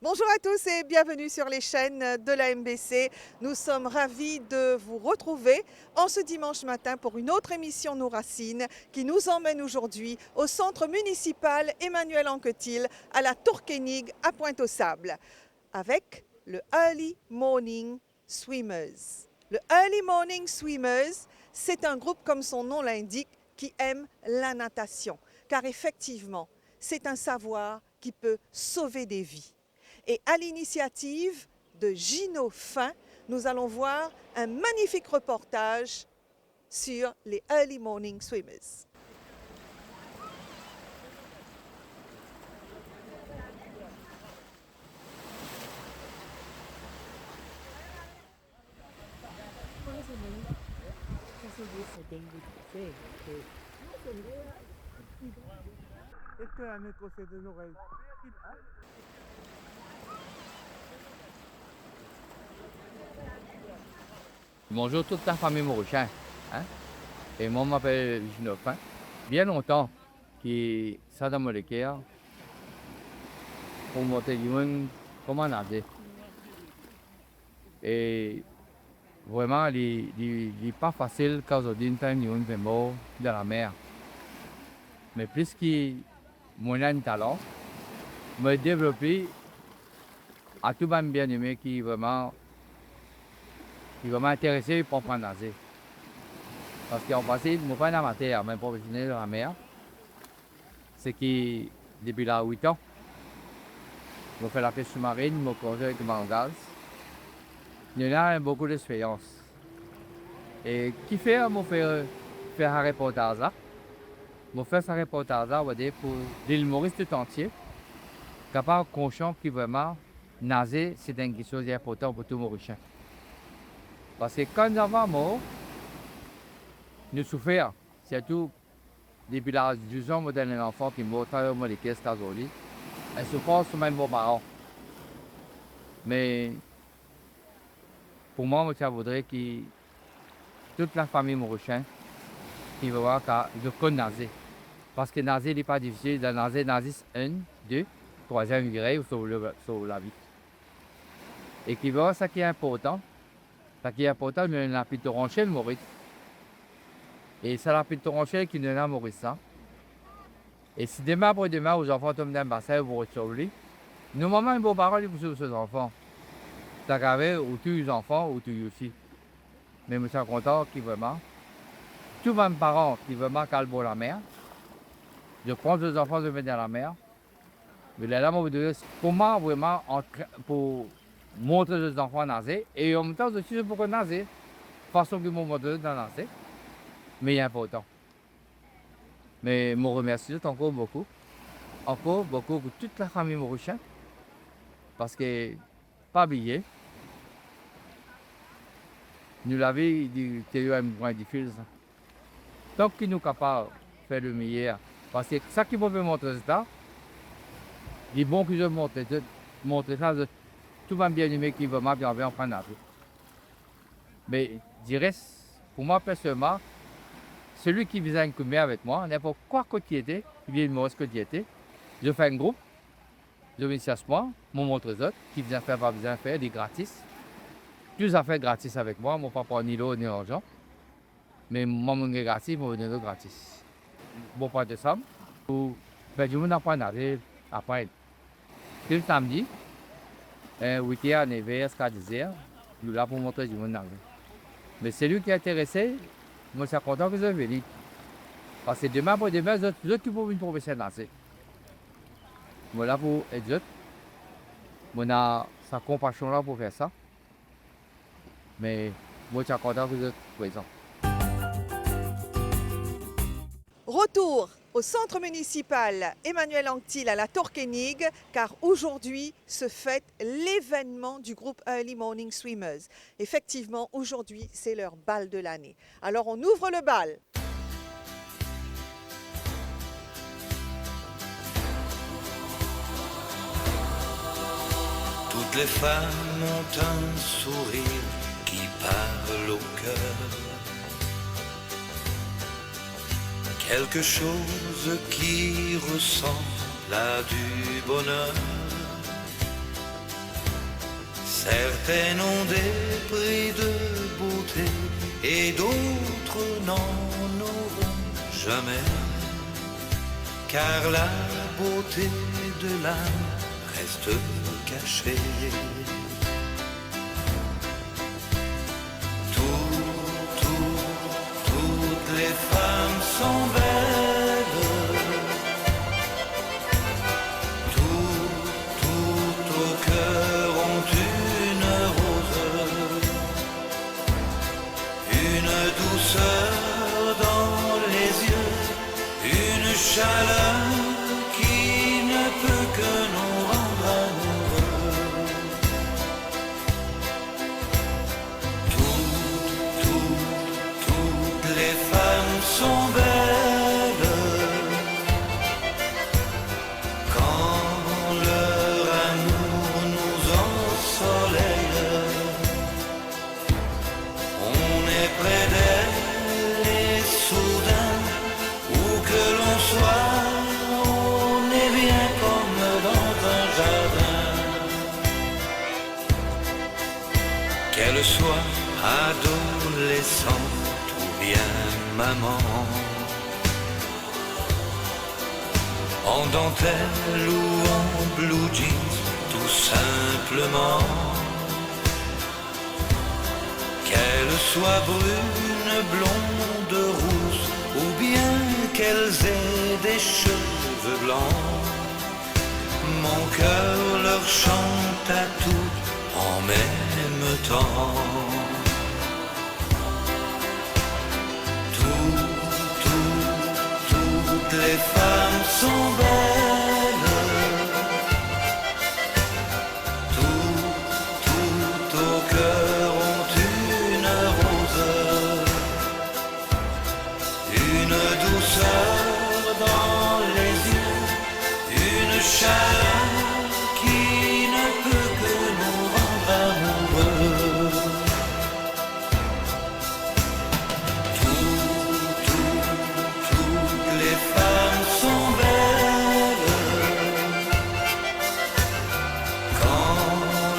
Bonjour à tous et bienvenue sur les chaînes de la MBC. Nous sommes ravis de vous retrouver en ce dimanche matin pour une autre émission Nos Racines qui nous emmène aujourd'hui au centre municipal Emmanuel Anquetil à la Tourkénigue à Pointe-aux-Sables avec le Early Morning Swimmers. Le Early Morning Swimmers, c'est un groupe comme son nom l'indique qui aime la natation car effectivement, c'est un savoir qui peut sauver des vies. Et à l'initiative de Gino Fin, nous allons voir un magnifique reportage sur les Early Morning Swimmers. Bonjour toute la famille Maurichin. Et moi, je m'appelle Gino Fin. Bien longtemps que ça dans mon cœur pour montrer comment nager. Et vraiment, il n'est pas facile quand aujourd'hui, une temps, on fait mort dans la mer. Mais plus que mon talent, me développer à tout le monde bien aimé qui est vraiment intéressé pour apprendre à nager. Parce qu'en passé, je ne suis pas un amateur, mais professionnel de la mer. C'est que depuis là 8 ans, je fais la pêche sous-marine, je me conduis avec le gaz. Il y en a beaucoup d'expérience. Et qui fait, je fais un reportage là. Je fais un reportage là, on va dire, pour l'île Maurice tout entier. Capable conscient que vraiment, nager, c'est une chose importante pour tout Mauricien. Parce que quand nous avons mort, nous souffrons, surtout depuis l'âge de 12 ans, moi, un enfant qui est mort dans les caisses aujourd'hui. Elle souffre sur même vos parents. Mais pour moi, je voudrais que toute la famille mauricienne qui veut voir qu'ils connaissent nager. Parce que nager n'est pas difficile. De nager, c'est 1, 2, 3e degré sur la vie. Et qui veut voir ce qui est important. Ce qui est important, c'est la petite torrentielle Maurice. Et c'est la petite torrentielle qui nous a Maurice. Et si demain après demain, aux enfants tombent dans le bassin, vous recevez, nous, maman et vos parents, ils vous ces enfants. Ça grave ou tous les enfants ou tous aussi. Mais je suis content qu'ils vraiment, tous mes parents qui vraiment calment la mer, je prends les enfants, je mets dans la mer. Mais là, pour moi, vraiment, pour montrer aux enfants à nager, et en même temps aussi pour nager, façon qu'ils m'ont montré dans nager, mais il est important. Mais je vous remercie encore beaucoup pour toute la famille mauricienne, parce que, pas oublier, nous l'avons dit, c'est un point difficile. Tant qu'ils nous sommes capables de faire le meilleur, parce que ça qui peut montrer ça, il est bon que je montre ça, tout va bien aimé qui veut bien en prendre. Mais je dirais, pour moi personnellement, celui qui vient commun avec moi, n'importe quoi que tu étais, il vient de moi ce que tu étais, je fais un groupe, je m'initiais à moi, je montre aux autres, qui viennent faire, pas besoin de faire, des gratis. Tous affaires gratis avec moi, mon papa ni l'eau ni l'argent. Mais moi, je suis gratis, je vais gratis. Bon, pas de ça. Je vais apprendre à nager après. Tout le samedi, 8h, 9h, 4h, nous là pour montrer du monde nager. Mais celui qui est intéressé, moi, je suis content que je vienne. Parce que demain, après demain, les autres qui peuvent venir professionnel nager. Moi, là pour être autres. On a sa compassion là pour faire ça. Mais moi, je suis content que vous êtes présents. Retour au centre municipal Emmanuel Anquetil à la Tourkénigue, car aujourd'hui se fête l'événement du groupe Early Morning Swimmers. Effectivement, aujourd'hui, c'est leur bal de l'année. Alors, on ouvre le bal. Toutes les femmes ont un sourire qui parle au cœur. Quelque chose qui ressemble à du bonheur. Certaines ont des prix de beauté et d'autres n'en auront jamais. Car la beauté de l'âme reste cachée. Toutes les femmes sont belles. Tout au cœur ont une rose, une douceur dans les yeux, une chaleur qui ne peut que nous rendre amoureux. Toutes les femmes sont belles quand leur amour nous ensoleille. On est près d'elles et soudain, où que l'on soit, on est bien comme dans un jardin. Qu'elle soit adolescente ou bien maman, en dentelle ou en blue jeans, tout simplement. Qu'elle soit brune, blonde, rousse, ou bien qu'elles aient des cheveux blancs, mon cœur leur chante à toutes en même temps. Toutes les femmes sont belles. Tout au cœur ont une rose, une douceur dans les yeux, une chaleur qui ne peut que nous rendre amoureux. Toutes les femmes sont belles quand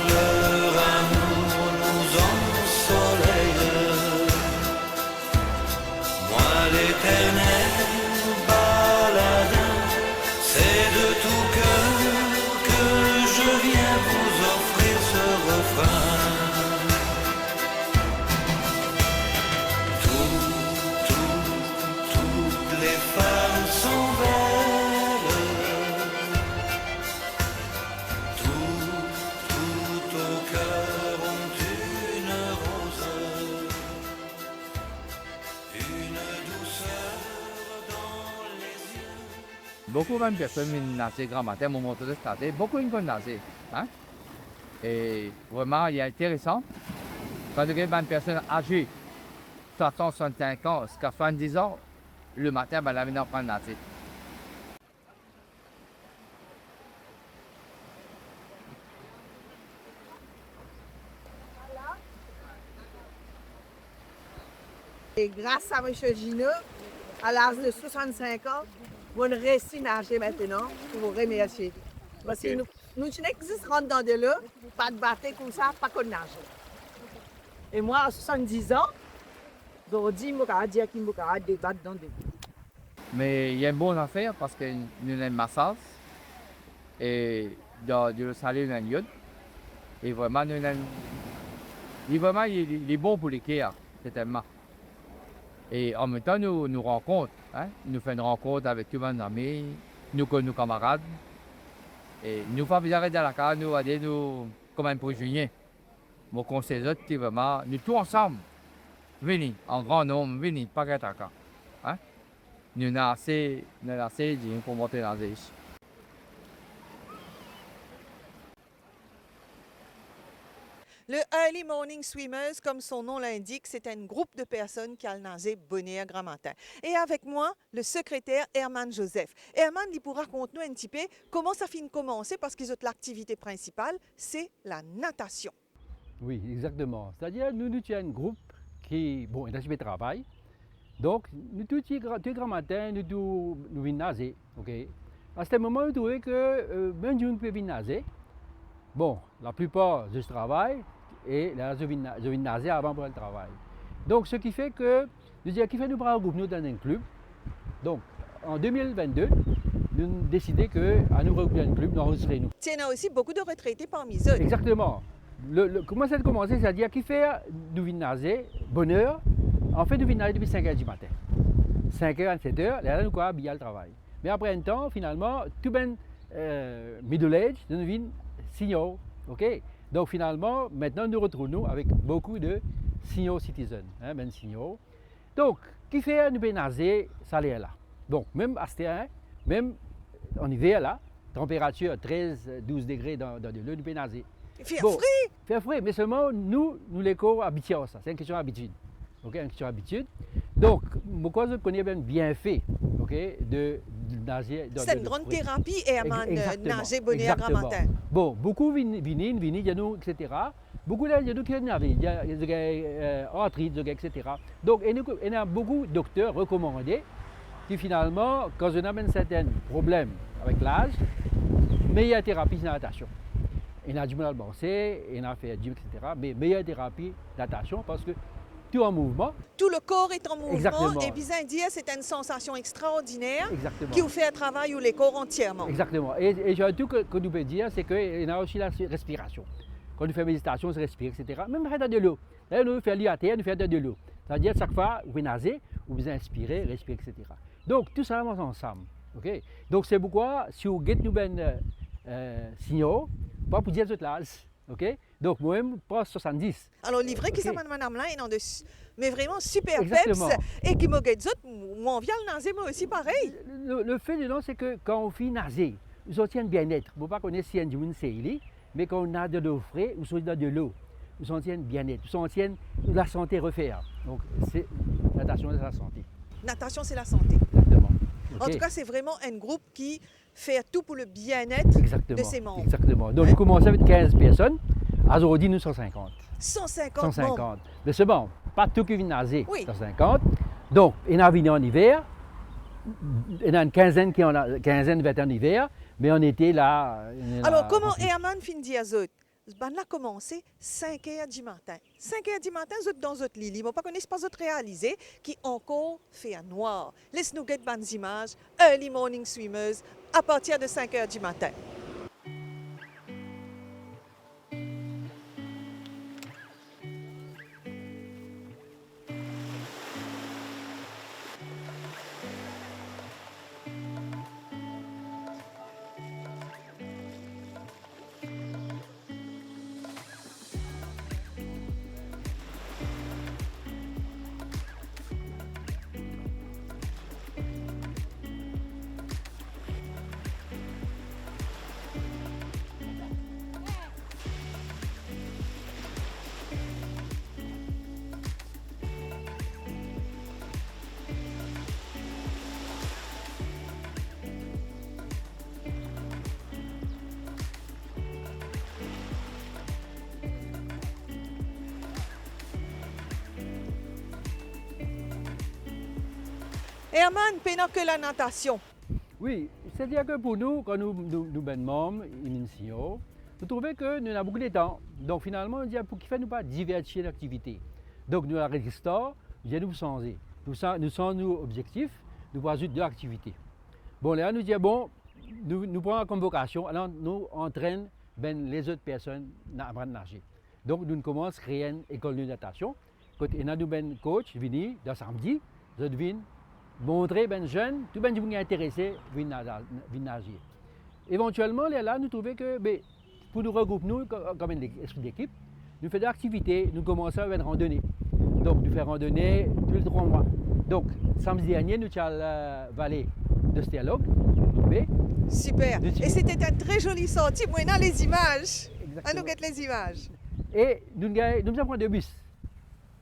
leur amour nous ensoleille. Moi l'éternel baladin, c'est de tout cœur que je viens vous offrir ce refrain. Toutes les femmes sont belles. Tout au cœur ont une rose, une douceur dans les yeux. Beaucoup de personnes viennent nager grand matin, au moment de starter, beaucoup ils connaissent nager. Hein? Et vraiment, il est intéressant. Quand il y a une personne âgée, 60, 65 ans, jusqu'à 70 ans, le matin, ben, la viennent apprendre à nager. Et grâce à M. Gino, à l'âge de 65 ans, on réussit à nager maintenant pour vous remercier. Parce que nous n'existons pas dans de l'eau, pas de bateau comme ça, pas qu'on nage. Et moi, à 70 ans, je dis que je vais dire qu'il me débattre dans de l'eau. Mais il y a une bonne affaire parce que nous avons un massage et dans le salé, nous avons un iode. Et vraiment, nous avons... il est bon pour les cœurs, certainement. Et en même temps, nous rencontrons. Hein? Nous faisons une rencontre avec tous nos amis, nos camarades. Et nous faisons arrêter dans la carte, nous allons nous comme un prisonnier. Mon conseil, c'est vraiment, nous tous ensemble, venez, en grand nombre, venez, pas qu'à ta hein? Nous avons assez de pour monter dans les ici. Le Early Morning Swimmers, comme son nom l'indique, c'est un groupe de personnes qui allent nager bonheur grand matin. Et avec moi, le secrétaire Herman Joseph. Herman, il pourra raconter un petit peu comment ça finit de commencer parce que l'activité principale, c'est la natation. Oui, exactement. C'est-à-dire, nous avons un groupe qui, bon, il a fait travail. Donc, nous tous les grands matins, nous venons nager. Okay? À ce moment, nous trouvons que même nous pouvons nager. Bon, la plupart, je travaille et là, je viens nager avant pour le travail. Donc, ce qui fait que, nous prendre un groupe nous dans un club. Donc, en 2022, nous avons décidé qu'à nous regrouper un club, nous enregistrer nous. Il y en a aussi beaucoup de retraités parmi eux. Exactement. Comment ça a commencé? C'est-à-dire qu'il fait du nager, bonheur. En fait, nous venons nager depuis 5 h du matin. 5 h à 7 h, là, nous avons bien le travail. Mais après un temps, finalement, tout ben middle age, nous devenons seniors. Okay? Donc finalement, maintenant, nous retrouvons avec beaucoup de senior citizens, ben seniors. Donc, qui fait nous nager, ça l'est là. Donc, même à ce terrain, même en hiver là, température 13-12 degrés dans de l'eau, nous pouvons nager. Il fait Bon, frais. fait frais, mais seulement nous les corps habitués à ça. C'est une question d'habitude. Okay? Une question d'habitude. Donc, pourquoi je connais bien fait, okay, de nager dans C'est une grande thérapie, Herman, nager bonheur grand matin. Bon, beaucoup viennent, etc. Beaucoup là, il y a nous qui naviguent, il y a des arthrites, etc. Donc, il y a beaucoup de docteurs recommandés qui finalement, quand on a un certain problème avec l'âge, meilleure thérapie, c'est la natation. Il y a du mal à avancer, il y a fait gym, etc. Mais meilleure thérapie, natation, parce que tout en mouvement. Tout le corps est en mouvement. Exactement. Et puis, dire, c'est une sensation extraordinaire Exactement. qui vous fait un travail où les corps entièrement. Exactement. Et tout que nous pouvons dire, c'est qu'il y a aussi la respiration. Quand nous faisons méditation, on se respire, etc. Même dans de l'eau. Là, nous faisons l'île à terre, nous faisons de l'eau. C'est-à-dire, chaque fois, vous nager, vous inspirez, respirez, etc. Donc, tout ça, on ensemble. Okay? Donc, c'est pourquoi, si vous avez un signaux, pas pour dire toute l'âge. Okay? Donc, moi-même, pas 70. Alors, le livret qui Okay. s'appelle Madame là, il en de mais vraiment super Exactement. peps. Et qui m'a dit, moi, on vient le nager, moi aussi, pareil. Le fait de c'est que quand on fait nager, nous obtient bien-être. Je ne sais pas connaître si on c'est mais quand on a de l'eau fraîche, ou dans de l'eau, nous obtient bien-être, nous obtient la santé refaire. Donc, c'est natation, c'est la santé. Natation, c'est la santé. Exactement. En Ok. tout cas, c'est vraiment un groupe qui fait tout pour le bien-être Exactement. de ses membres. Exactement. Donc, nous commençons avec 15 personnes. Aujourd'hui, nous sommes 150. 150 membres. 150. Mais c'est bon, pas tout qui vient nager, Oui. 150. Donc, il y en a venu en hiver. Il y en a une quinzaine qui en en hiver. Mais on était là. Alors, comment Herman fin dit à eux? Ben là, commencé 5 h du matin. 5 h du matin, vous êtes dans votre lit. Ils ne pas connaissent pas votre réalisé qui encore fait à noir. Laisse-nous get bonnes images. Early morning swimmers à partir de 5 h du matin. Herman, pendant que la natation. Oui, c'est-à-dire que pour nous, quand nous ben membres, initiaux, nous trouvons que nous avons beaucoup de temps. Donc finalement, on dit pour qu'il ne nous pas divertir l'activité. Donc nous enregistrons, nous allons nous changer. Nous sommes nos objectifs, nous voyons juste deux activités. Bon, là, nous disons, bon, nous prenons la convocation, alors nous entraînons ben, les autres personnes à apprendre à nager. Donc nous commençons à créer une école de natation. Quand nous avons un coach venu, le samedi, nous venons montrer ben jeunes, tout ben gens intéressés viennent nager. Éventuellement, là, nous trouvons que ben, pour nous regrouper nous comme un esprit d'équipe, nous faisons des activités, nous commençons à faire une randonnée. Donc nous faisons randonnée tous les 3 mois. Donc samedi dernier, nous sommes à la vallée de Sterlog. Super. Et c'était un très joli sortie. Moi, dans les images. À nous get les images. Et nous avons deux bus.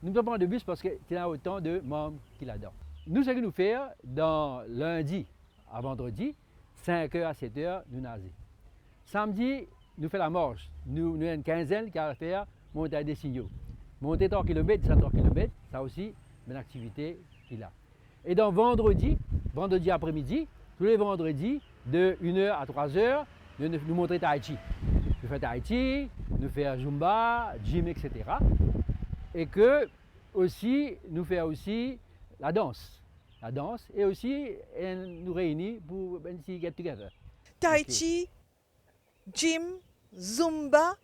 Nous avons deux bus parce qu'il y a autant de membres qui là-dedans. Nous, ce que nous faisons, dans lundi à vendredi, 5 h à 7 h, nous nageons. Samedi, nous faisons la marche. Nous avons une quinzaine qui va faire monter des signaux. Monter 3 km, descendre 3 km, ça aussi, une activité qu'il a. Et dans vendredi après-midi, tous les vendredis, de 1 h à 3 h, nous montrons Tai Chi. nous faisons tai chi, nous faisons zumba, gym, etc. Et que aussi, nous faisons aussi la danse. La danse et aussi nous réunir pour un petit get together. Tai Ok. chi, gym, zumba,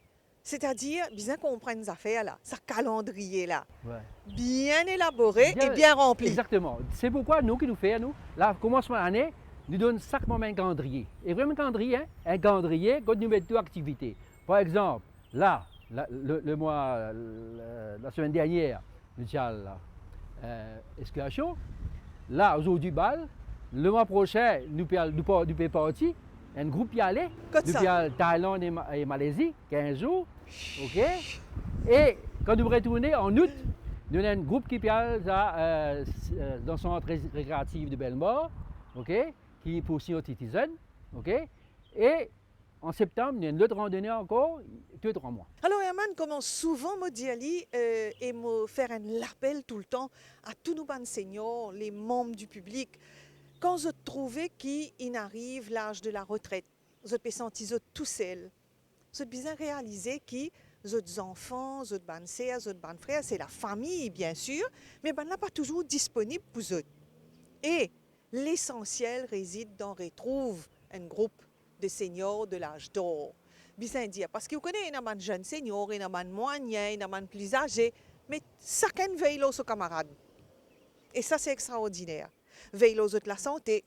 c'est-à-dire, bien qu'on prenne des affaires là, ça calendrier là, Ouais. bien élaboré Bien- et bien rempli. Exactement. C'est pourquoi nous, qui nous faisons, nous, là, commencement de l'année, nous donnons chaque moment un calendrier. Et vraiment un calendrier, hein, un calendrier, quand nous mettons deux activités. Par exemple, là, le mois, la semaine dernière, nous avons escalation. Là, aujourd'hui, bal. Le mois prochain, nous pouvons partir. Un groupe y aller. Comme Nous ça. pouvons Thaïlande et Malaisie, 15 jours. OK? Et quand nous retournons en août, nous avons un groupe qui peut aller dans le centre récréatif de Bellemare, OK? Qui est pour senior citizen. OK? Et en septembre, nous avons une autre randonnée encore, 2-3 mois. Alors, Herman commence souvent me dire et me faire un appel tout le temps à tous nos enseignants, les membres du public. Quand je trouvais qu'ils arrivent l'âge de la retraite, je peux sentir tout seul. Je peux bien réaliser que les enfants, les sœurs, les frères, c'est la famille, bien sûr, mais ben, n'est pas toujours disponible pour eux. Et l'essentiel réside dans retrouve un groupe de seniors de l'âge d'or. Bien dire, parce que vous connaissez, il y a des jeunes seniors, il y a des moyens, il y a des plus âgés, mais chacun veille aux camarades. Et ça, c'est extraordinaire. Veille aux autres la santé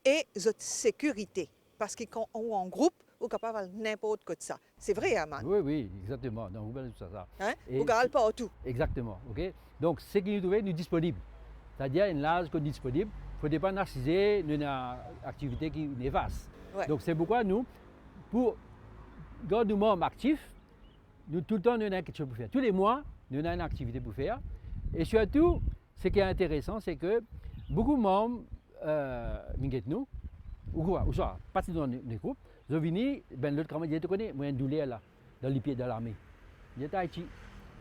et aux autres sécurité. Parce que quand on est en groupe, on est capable de n'importe quoi de ça. C'est vrai, Herman. Oui, oui, exactement. Donc, vous voyez tout ça. Hein? Et- On ne pas tout. Exactement. OK? Donc, ce qui nous trouve, nous disponible. C'est-à-dire, une large qu'on est disponible. Il ne faut pas narciser une activité qui est vaste. Ouais. Donc, c'est pourquoi nous, pour garder nos membres actifs, nous, tout le temps, nous avons quelque chose pour faire. Tous les mois, nous avons une activité pour faire. Et surtout, ce qui est intéressant, c'est que beaucoup de membres, nous, ou soit, partis dans les groupes, ils sont venus, ben, l'autre camarade, tu connais, moi, un douleur là, dans les pieds de l'armée. Il y a tai chi,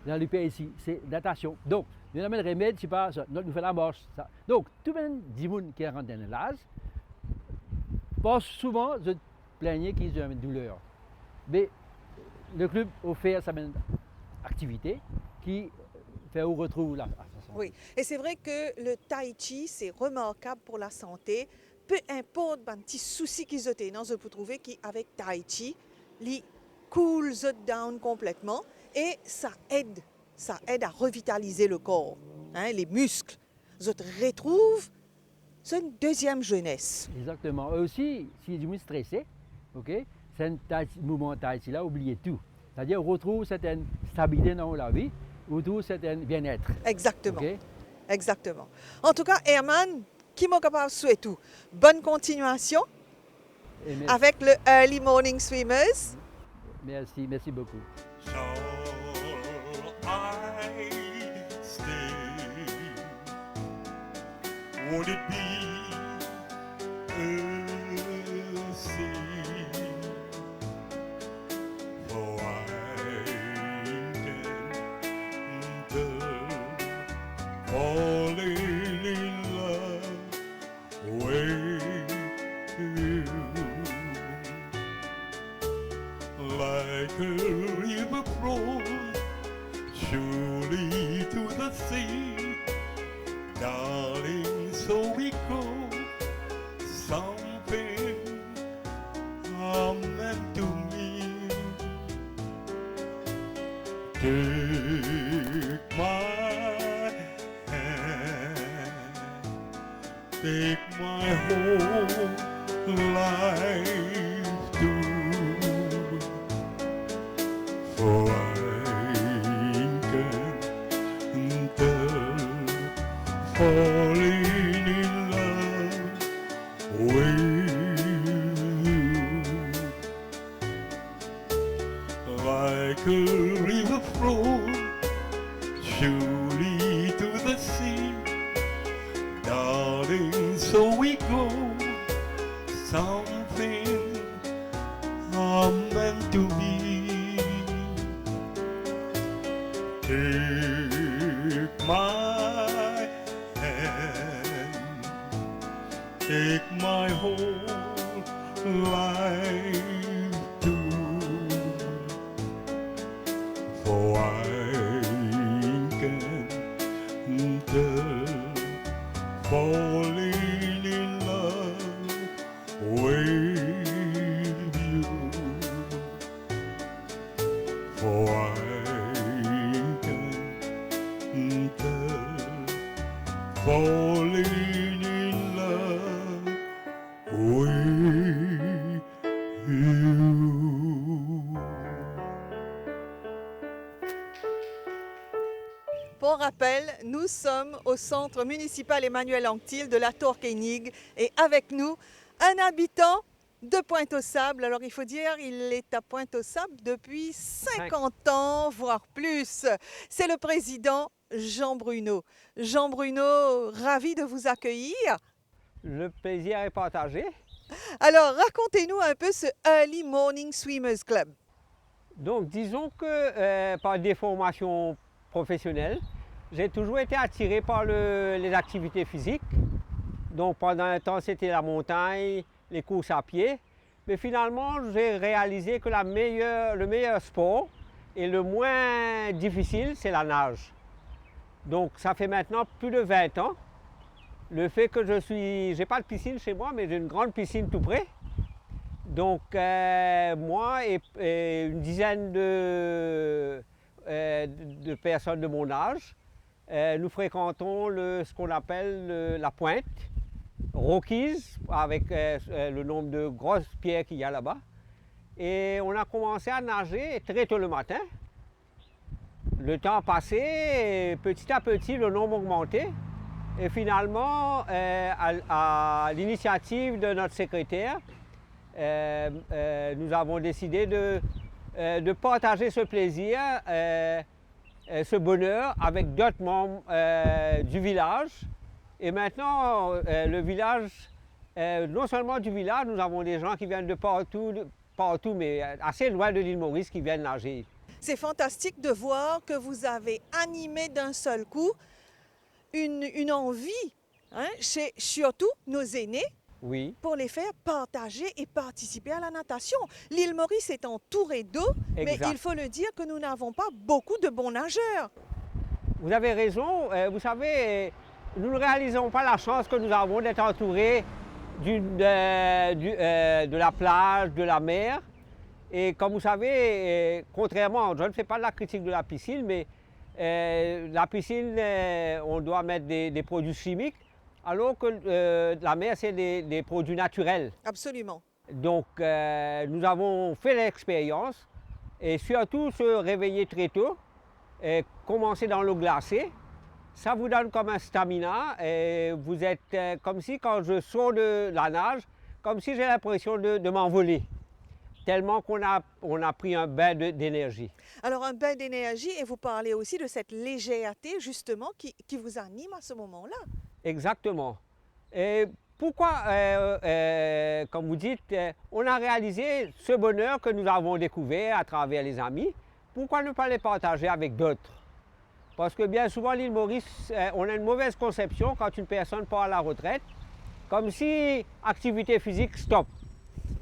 dans les pieds ici, c'est natation. Donc, nous avons le remède, c'est pas ça, nous faisons la marche. Ça. Donc, tout le monde qui rentre dans l'âge, pense souvent, je plaignais qu'ils ont une douleur. Mais le club offre sa activité qui fait où retrouve la façon. Oui, et c'est vrai que le tai chi, c'est remarquable pour la santé. Peu importe un petit souci qu'ils ont, je peux trouver qu'avec tai chi, ils cool down complètement et ça aide à revitaliser le corps, hein, les muscles. Je retrouve, c'est une deuxième jeunesse. Exactement. Et aussi, si je me stressé, ok, c'est un mouvement tai chi là, oubliez tout. C'est-à-dire, on retrouve certaine stabilité dans la vie, on retrouve certain bien-être. Exactement. ok? Exactement. En tout cas, Herman, qui m'a capable de souhaiter tout. Bonne continuation Et avec le Early Morning Swimmers. merci beaucoup. Shall I stay? Would it be a sin for I can falling in love with you? Like a river flows surely to the sea, darling, so we go. Something meant to me. Take my hand, take my whole life too. For I can't falling in love with you. Like a river flows surely to the sea, darling, so we go. Something meant to be. Take my hand, take my whole life too. I can't falling in love with you, for I can't falling in love with you. Pour rappel, nous sommes au centre municipal Emmanuel Anctil de la Tour-Koenig et avec nous, un habitant de Pointe-aux-Sables. Alors il faut dire, il est à Pointe-aux-Sables depuis 50 ans, voire plus. C'est le président Jean Bruno. Jean Bruno, ravi de vous accueillir. Le plaisir est partagé. Alors racontez-nous un peu ce Early Morning Swimmers Club. Donc disons que par des formations professionnelles, j'ai toujours été attiré par les activités physiques. Donc pendant un temps, c'était la montagne, les courses à pied. Mais finalement, j'ai réalisé que le meilleur sport et le moins difficile, c'est la nage. Donc ça fait maintenant plus de 20 ans. Le fait que j'ai pas de piscine chez moi, mais j'ai une grande piscine tout près. Donc moi et une dizaine de personnes de mon âge, nous fréquentons ce qu'on appelle la pointe, Rockies, avec le nombre de grosses pierres qu'il y a là-bas. Et on a commencé à nager très tôt le matin. Le temps a passé, et petit à petit, le nombre augmentait. Et finalement, à l'initiative de notre secrétaire, nous avons décidé de partager ce plaisir, ce bonheur avec d'autres membres du village. Et maintenant, le village, non seulement du village, nous avons des gens qui viennent de partout, mais assez loin de l'île Maurice, qui viennent nager. C'est fantastique de voir que vous avez animé d'un seul coup une envie chez surtout nos aînés. Oui. Pour les faire partager et participer à la natation. L'île Maurice est entourée d'eau, mais il faut le dire que nous n'avons pas beaucoup de bons nageurs. Vous avez raison. Vous savez, nous ne réalisons pas la chance que nous avons d'être entourés de la plage, de la mer. Et comme vous savez, contrairement, je ne fais pas de la critique de la piscine, mais la piscine, on doit mettre des produits chimiques. Alors que la mer, c'est des produits naturels. Absolument. Donc, nous avons fait l'expérience et surtout se réveiller très tôt, et commencer dans l'eau glacée. Ça vous donne comme un stamina et vous êtes comme si, quand je sors de la nage, comme si j'ai l'impression de m'envoler. Tellement qu'on a pris un bain d'énergie. Alors, un bain d'énergie, et vous parlez aussi de cette légèreté, justement, qui vous anime à ce moment-là. Exactement. Et pourquoi, comme vous dites, on a réalisé ce bonheur que nous avons découvert à travers les amis, pourquoi ne pas les partager avec d'autres? Parce que bien souvent, l'île Maurice, on a une mauvaise conception quand une personne part à la retraite, comme si activité physique stop.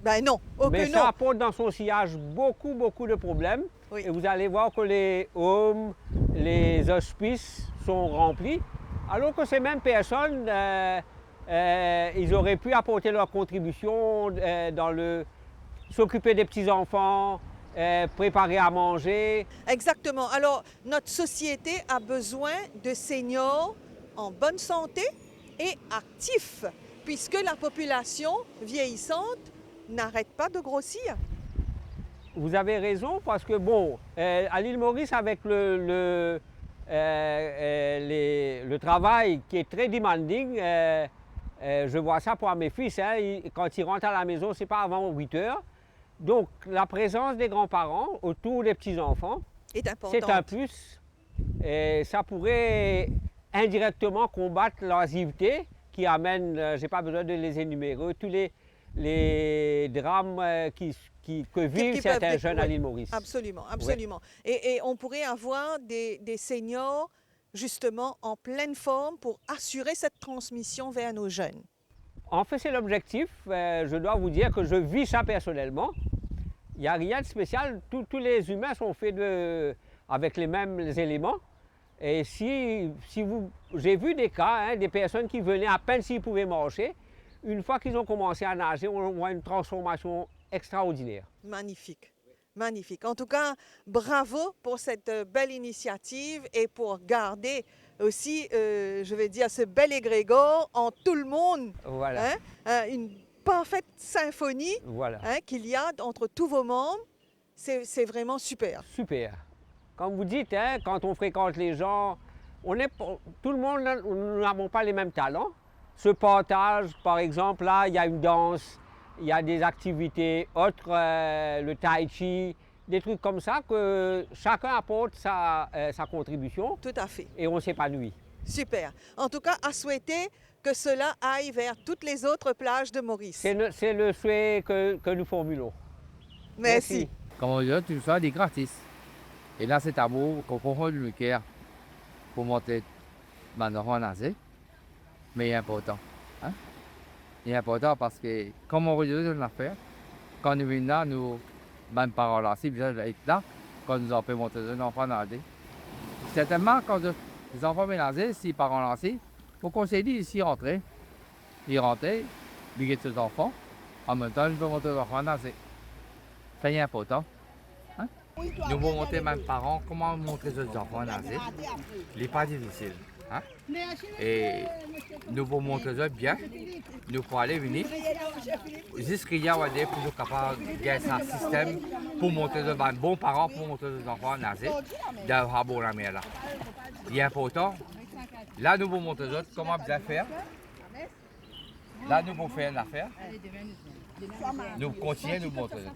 Ben non, mais ça apporte dans son sillage beaucoup de problèmes. Oui. Et vous allez voir que les homes, les hospices sont remplis. Alors que ces mêmes personnes, ils auraient pu apporter leur contribution dans s'occuper des petits-enfants, préparer à manger. Exactement. Alors, notre société a besoin de seniors en bonne santé et actifs, puisque la population vieillissante n'arrête pas de grossir. Vous avez raison, parce que bon, à l'île Maurice, avec le travail qui est très demanding, je vois ça pour mes fils, quand ils rentrent à la maison, c'est pas avant 8 heures. Donc la présence des grands-parents autour des petits-enfants, c'est un plus. Et ça pourrait indirectement combattre l'oisiveté qui amène, j'ai pas besoin de les énumérer, tous les drames que vivent certains jeunes à l'île Maurice. Absolument, absolument. Ouais. Et on pourrait avoir des seniors justement en pleine forme pour assurer cette transmission vers nos jeunes. En fait, c'est l'objectif. Je dois vous dire que je vis ça personnellement. Il n'y a rien de spécial. Tous les humains sont faits avec les mêmes éléments. Et j'ai vu des cas, des personnes qui venaient à peine s'ils pouvaient marcher. Une fois qu'ils ont commencé à nager, on voit une transformation extraordinaire. Magnifique, magnifique. En tout cas, bravo pour cette belle initiative et pour garder aussi, je vais dire, ce bel égrégore en tout le monde. Voilà. Une parfaite symphonie Voilà. qu'il y a entre tous vos membres. C'est vraiment super. Super. Comme vous dites, quand on fréquente les gens, tout le monde, nous n'avons pas les mêmes talents. Ce partage, par exemple, là, il y a une danse, il y a des activités autres, le tai chi, des trucs comme ça, que chacun apporte sa contribution. Tout à fait. Et on s'épanouit. Super. En tout cas, à souhaiter que cela aille vers toutes les autres plages de Maurice. C'est le souhait que nous formulons. Merci. Comme on dit, tout ça, c'est gratis. Et là, c'est à vous qu'on comprend le cœur pour monter maintenant en Asie. Mais il est important. Hein? Il est important parce que, comme on regarde l'affaire, quand nous venons là, nous, même parents là, si bien être là, quand nous avons monter un enfant en Asie. Certainement, quand les enfants mélangés, si parents lancés, faut qu'on s'est dit ici rentrer. Ils rentraient, ils guettent ses enfants, en même temps, ils peuvent monter les enfants en Asie. C'est important. Nous allons montrer même parents comment montrer aux enfants en Asie. Il n'est pas difficile. Hein? Et nous allons montrer eux bien. Nous pouvons aller venir. Jusqu'il y a des pour nous capables de gagner un système pour montrer aux bons parents pour montrer aux enfants en Asie. D'avoir bon la mer là. Il est important. Là, nous allons montrer eux comment bien faire. Là, nous allons faire une affaire. Nous continuons, nous montrer eux.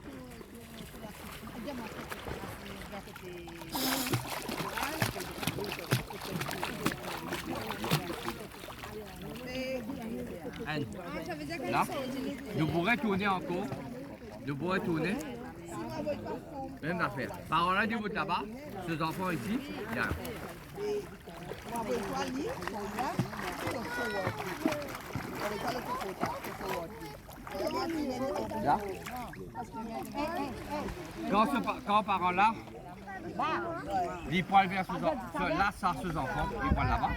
Là, nous pourrions tourner encore. Nous pourrions tourner. Même affaire. Par là, du bout là-bas, ces enfants ici, là. Là. Quand par là, il prend vers là, ça, ses enfants, il prend là-bas.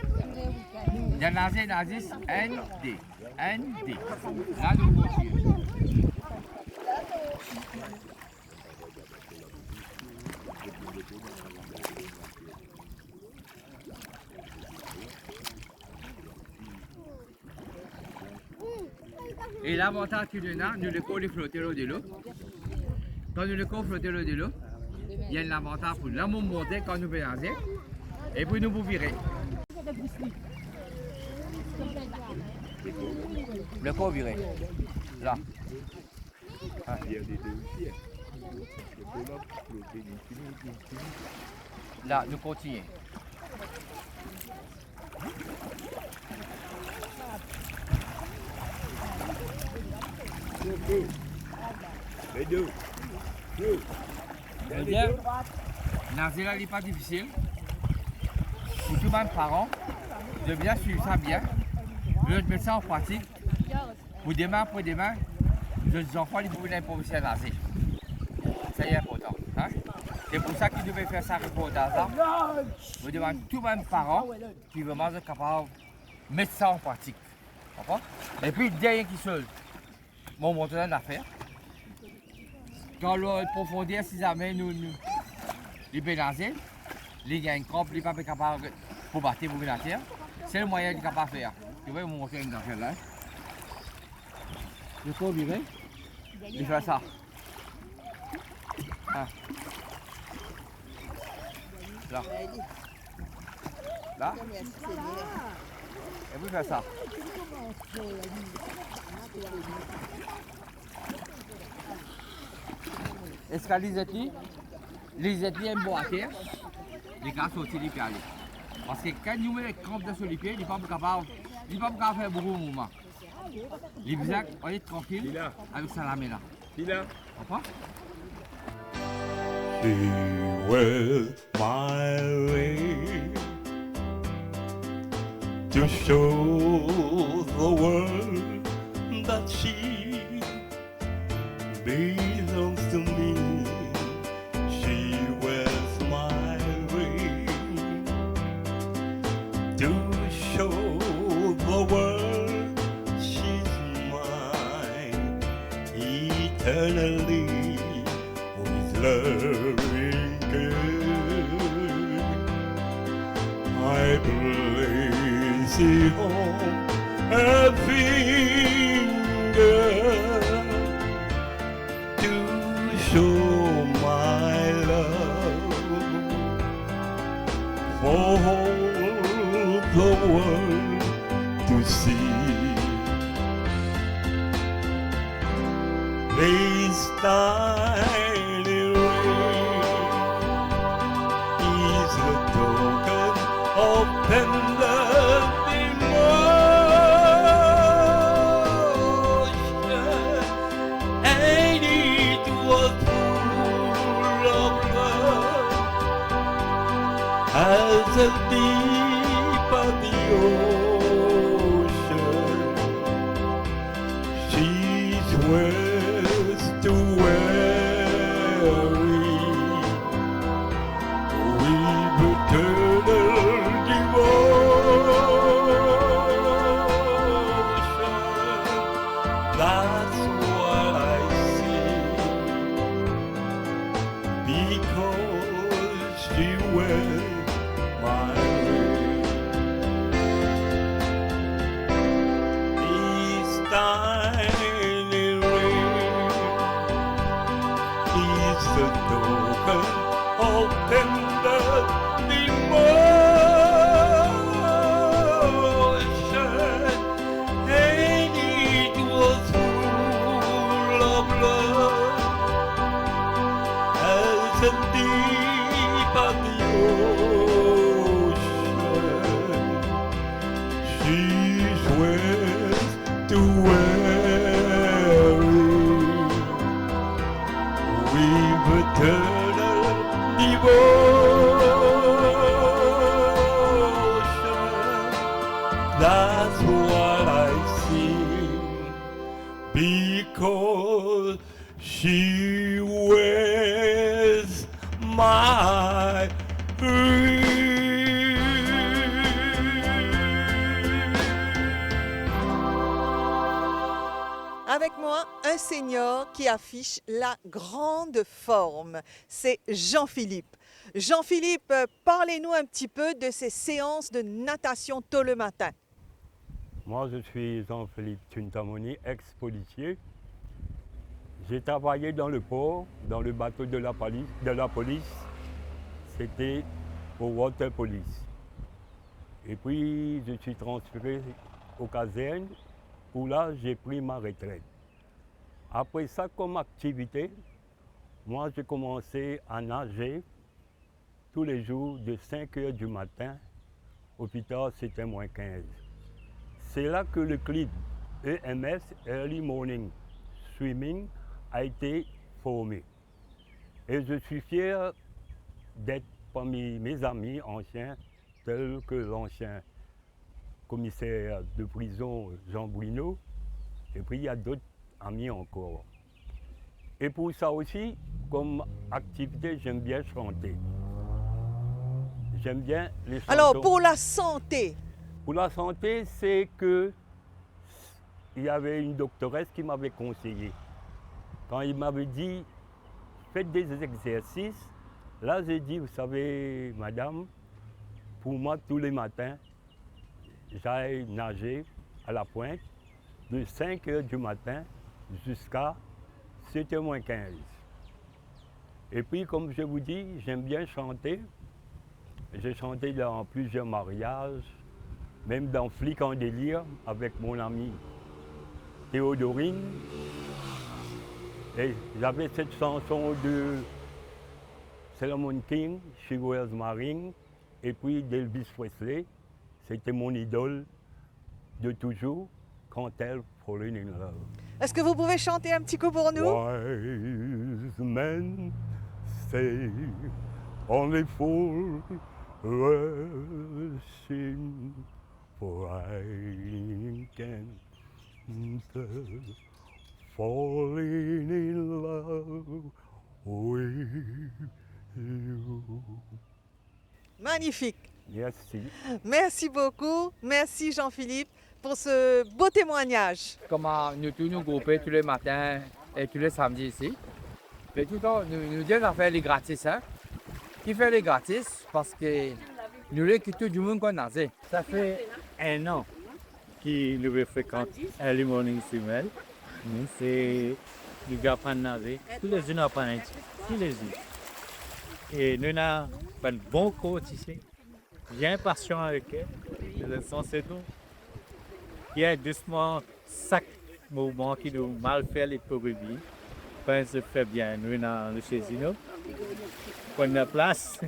Il y a nazis, ND. Là, nous continuons. Et l'avantage qu'il y a, nous le collons flotter l'eau de l'eau. Quand nous le collons flotter l'eau de l'eau, il y a un avantage pour nous monter quand nous mélangez et puis nous vous virer. Le corps viré. Là. Ah. Là, nous continuons. Bien, Nazila n'est pas difficile. Pour tout le monde parent, de bien suivre ça bien, de mettre ça en pratique. Pour demain, après demain, les enfants ils peuvent improviser à nager. C'est important. Hein? C'est pour ça qu'ils devaient faire ça reportage là. Vous demandez tout le monde parent qui est vraiment capable de mettre ça en pratique. Et puis, dernier qui seul, mon monteur d'affaires. Quand l'eau est profondeur, si jamais nous les mélanger, les gars une crampe, les pas capables pour battre pour la terre, c'est le moyen de capable de faire. Tu vois, mon monteur d'affaires là. Il faut virer, il fait ça. Ah. Là. Là. Et puis faire ça. Est-ce que les étis aiment boire à terre, les gars sont aussi les pieds. Parce que quand nous mettons les crampes sur les pieds, ils ne sont pas capables de faire beaucoup de mouvements. Les bisacs, on est tranquille avec ça là. Comprends? She will my way to show the world that she belongs to me. She wears my eternally with loving care. I place it on a finger to show my love for the world to see. This tiny ring is the token of tender devotion, and it was full of love as the deep of the ocean. She's worth to weary with eternal devotion. That's what I see, because she wears my ring. This tiny ring is the token of tender devotion, and it was full of love as the deep of the ocean. She's worth to weary with eternal devotion. That's what I see, because she wears my ring. Avec moi, un senior qui affiche la grande forme. C'est Jean-Philippe. Jean-Philippe, parlez-nous un petit peu de ces séances de natation tôt le matin. Moi, je suis Jean-Philippe Tuntamoni, ex-policier. J'ai travaillé dans le port, dans le bateau de la police. C'était au Water Police. Et puis, je suis transféré aux casernes, où là, j'ai pris ma retraite. Après ça, comme activité, moi, j'ai commencé à nager tous les jours de 5 h du matin. Au plus tard, c'était moins 15. C'est là que le clip EMS, Early Morning Swimming, a été formé. Et je suis fier d'être parmi mes amis anciens, tels que l'ancien commissaire de prison Jean Bruno, et puis il y a d'autres amis encore. Et pour ça aussi, comme activité, j'aime bien chanter. J'aime bien les chansons. Alors, pour la santé, Pour la santé, c'est que il y avait une doctoresse qui m'avait conseillé. Quand il m'avait dit, faites des exercices, là j'ai dit, vous savez, madame, pour moi, tous les matins, j'aille nager à la pointe de 5 h du matin jusqu'à 7 h moins 15. Et puis, comme je vous dis, j'aime bien chanter. J'ai chanté dans plusieurs mariages, même dans Flic en délire avec mon amie Théodorine. Et j'avais cette chanson de Solomon King, She Wears My Ring, et puis d'Elvis Presley. C'était mon idole de toujours, quand elle Falling in Love. est-ce que vous pouvez chanter un petit coup pour nous? Wise men say only fools rushing for I can falling in love with you. Magnifique. Merci. Merci beaucoup. Merci Jean-Philippe pour ce beau témoignage. Comment nous tous nous grouper tous les matins et tous les samedis ici. Mais tout le temps, nous disons qu'on fait les gratis. Hein? Qui fait les gratis parce que nous voulons que tout le monde connaisse. Ça fait 1 an que nous fréquentons Early Morning Swimwear. Nous, c'est du gars à nager. Tous les jours, nous apprenons. Tous les jours. Et nous avons un bon coach ici. Bien patient avec eux. Le sens c'est tout. Il y a doucement chaque mouvement qui nous mal fait les produits. Ben, ça fait bien. Nous avons le chez nous. Pour la place,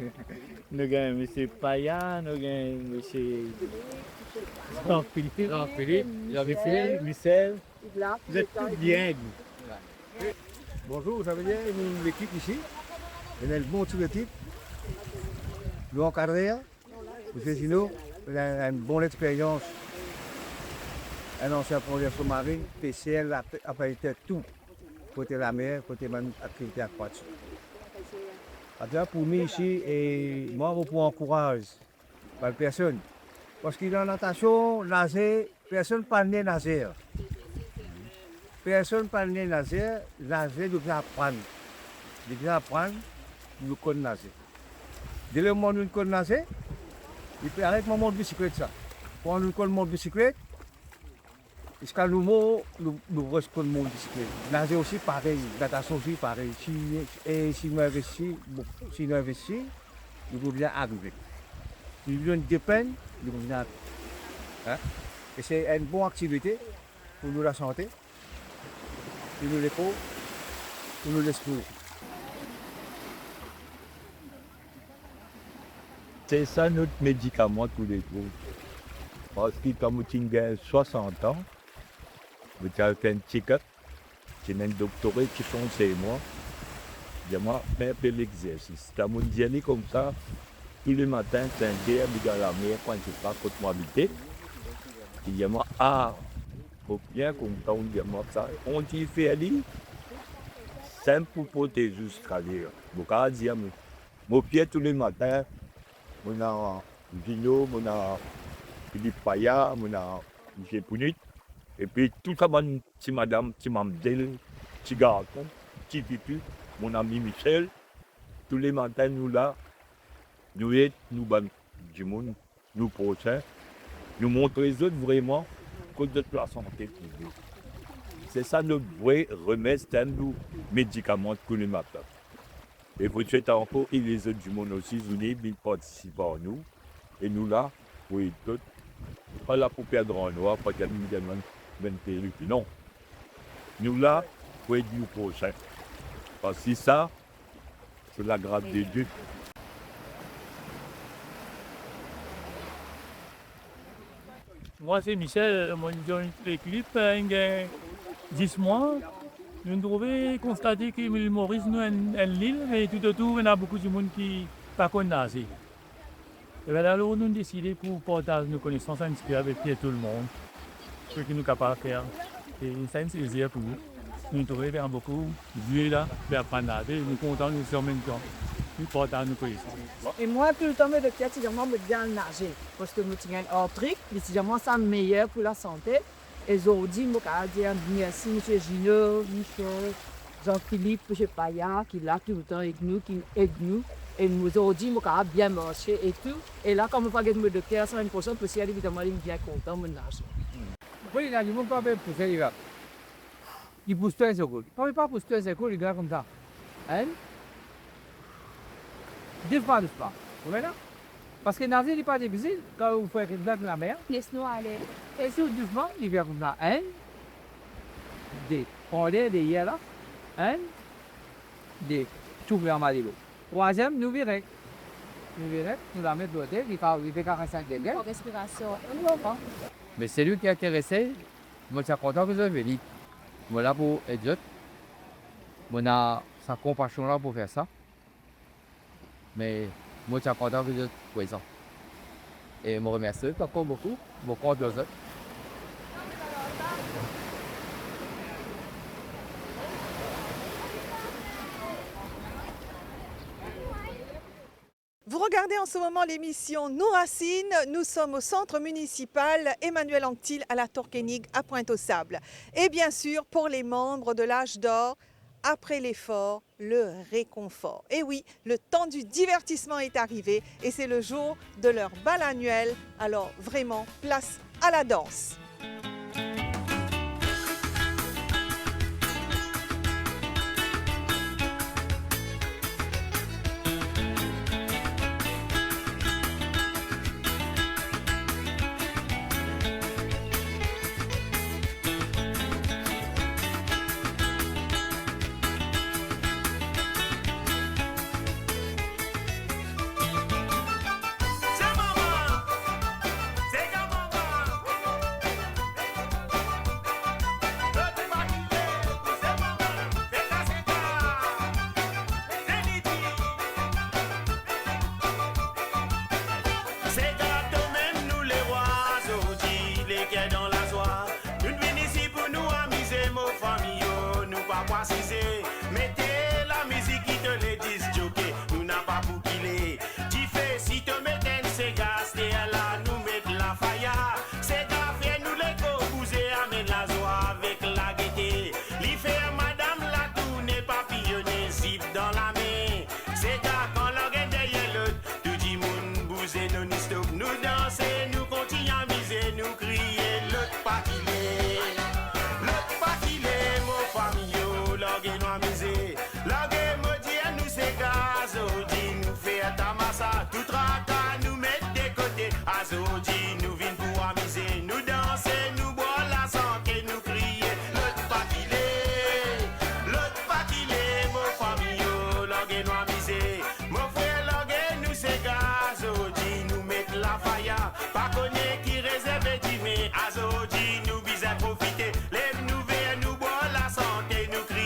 nous avons M. Paya, nous avons M. Jean-Philippe, Jean-Philippe, Michel. Vous êtes tous bien. Bonjour, ça veut dire l'équipe ici. On a une bonne équipe. Nous encadrons. M. Gino, il a une bonne expérience. Un ancien plongeur sous-marin, PCL a fait tout. Côté la mer, côté activité aquatique. Pour nous ici, et moi, je vous encourage par personne. Parce qu'il y a la natation, nager, personne ne parle de nager. Personne ne parle de nager, nager, nous devons apprendre. Nous devons apprendre, nous connaissons nager. Dès le moment où nous connaissons nager, il peut arrêter mon mode bicyclette. Ça. Quand nous connaissons mon bicyclette, jusqu'à nous, nous restons mon bicyclette. Nager aussi pareil, natation aussi pareil. Si nous investissons, nous pouvons bien arriver. Si nous voulons dépendre, nous pouvons bien arriver. Hein? Et c'est une bonne activité pour nous la santé, pour nous l'épaule, pour nous l'esprit. C'est ça notre médicament tous les jours. Parce que comme tu as 60 ans, tu as fait un check-up, tu as un doctorat qui conseille moi. Dis-moi, fais un peu l'exercice. Tu as mon dialogue comme ça, tous les matins, 5 heures, dans la mer, quand je pars contre moi habiter. Tu dis-moi, faut bien content, dis-moi ça. On t'y fait aller, simple pour protéger jusqu'à l'air. Je dis, mon pied tous les matins, on a Gino, on a Philippe Paya, on a M. Pounit. Et puis tout ça, petit madame, petit mamdelle, petit garçon, petit pipi, mon ami Michel. Tous les matins, nous là, nous aidons, nous du monde, nous prochains, nous montrons les autres vraiment que de la santé. C'est ça notre vrai remède, c'est un médicament que nous matins. Et vous souhaitez encore, et les autres du monde aussi, ils participent à nous. Et nous là, oui, tout, pas là pour perdre en noir, pas qu'il y a une perruque, non. Nous là, pour aider le prochain. Parce que ça, c'est la grâce de Dieu. Moi, c'est Michel, mon équipe, il y a 10 mois. Nous avons constaté que l'île Maurice nous est une île, et tout autour, il y a beaucoup de monde qui ne pas nager. Et bien alors, nous avons décidé pour partager nos connaissances un petit peu avec tout le monde, ce que nous sommes capables de faire. Et c'est un plaisir pour nous. Nous trouvons beaucoup de Dieu là, pour apprendre à nager, nous sommes contents, nous sommes en même temps. Nous partageons nos connaissances. Et moi, tout le temps, je dis bien nager. Parce que nous avons un truc, évidemment, c'est meilleur pour la santé. Et aujourd'hui, je dis merci M. Gino, Michel, Jean-Philippe, M. Paya, qui est là tout le temps avec nous, qui aide nous. Et aujourd'hui, je dis bien marcher et tout. Et là, quand je vais me docteur la semaine prochaine, parce évidemment, je suis bien content de nager. Oui, il y a du monde qui peut pousser les gars. Ils poussent tous les secours. Ils ne peuvent pas pousser tous les secours, les gars, comme ça. Hein? Doucement. Vous voyez là? Parce que nager n'est pas difficile quand vous faites dans la mer. Laisse-nous aller. Et si doucement, il vient comme ça. Un, deux. On est derrière là. Un, deux. Tout vers Malilo. Troisième, nous verrons. Nous la mettons de côté, il fait 45 degrés. Pour respiration. Mais c'est lui qui est intéressé. Moi, je suis content que vous avez venu. Moi, là pour aider. Moi, on a sa compassion là pour faire ça. Mais moi, je suis content que vous êtes présents. Et je vous remercie encore beaucoup. Je vous compte les autres. Vous regardez en ce moment l'émission Nos Racines. Nous sommes au centre municipal Emmanuel Anctil à la Torquénigue à Pointe-aux-Sables. Et bien sûr, pour les membres de l'âge d'or, après l'effort, le réconfort. Et oui, le temps du divertissement est arrivé et c'est le jour de leur bal annuel. Alors vraiment, place à la danse. Mettez la musique qui te les disent joker, nous n'a pas pour qu'il est. Tu fais si te mettez ces gars, c'est là nous mettre la faille. C'est gars fait nous les cobouser, amène la joie avec la gaieté. L'y fait madame la tournée papillonner, zip dans la main. C'est gars quand l'orgue derrière l'autre, tout dit moun bouser, nous n'y stop, nous danser, nous continuons à miser, nous crier, l'autre pas qu'il est. L'autre pas qu'il est, mon famille. L'orgue nous amuser, l'orgue me dit à nous c'est Azodi, nous fait ta massa, tout rata nous mettre des côtés. Azodi nous vient pour amuser, nous danser, nous boire la santé, nous crier. L'autre pas qu'il est, mon famille, l'orgue nous amuser. Mon frère l'orgue nous c'est Azodi, nous mettre la faille, pas connaître qui réserve d'aimer. Azodi nous bise à profiter, lève nous vers nous boire la santé, nous crier.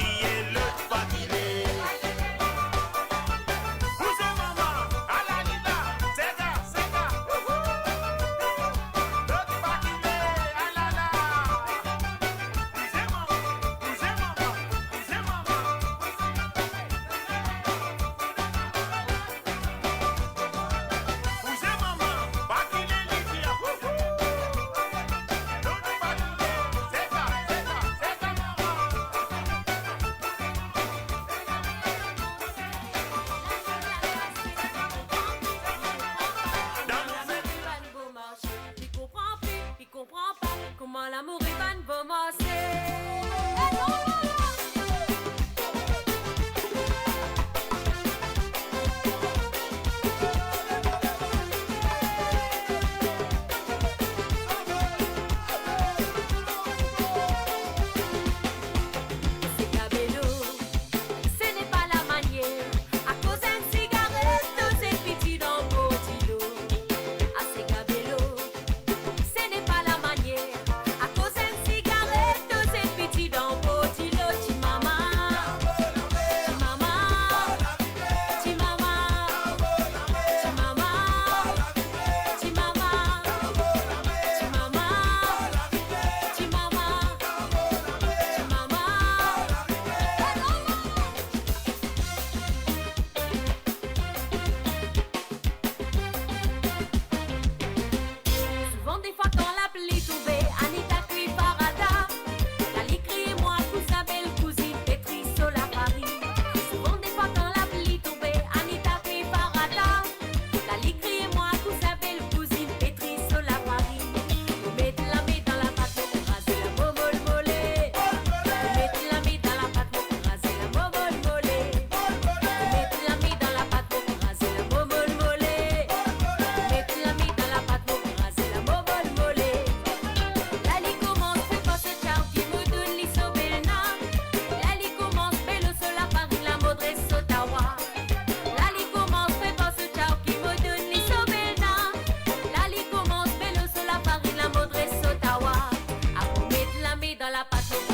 la pâte.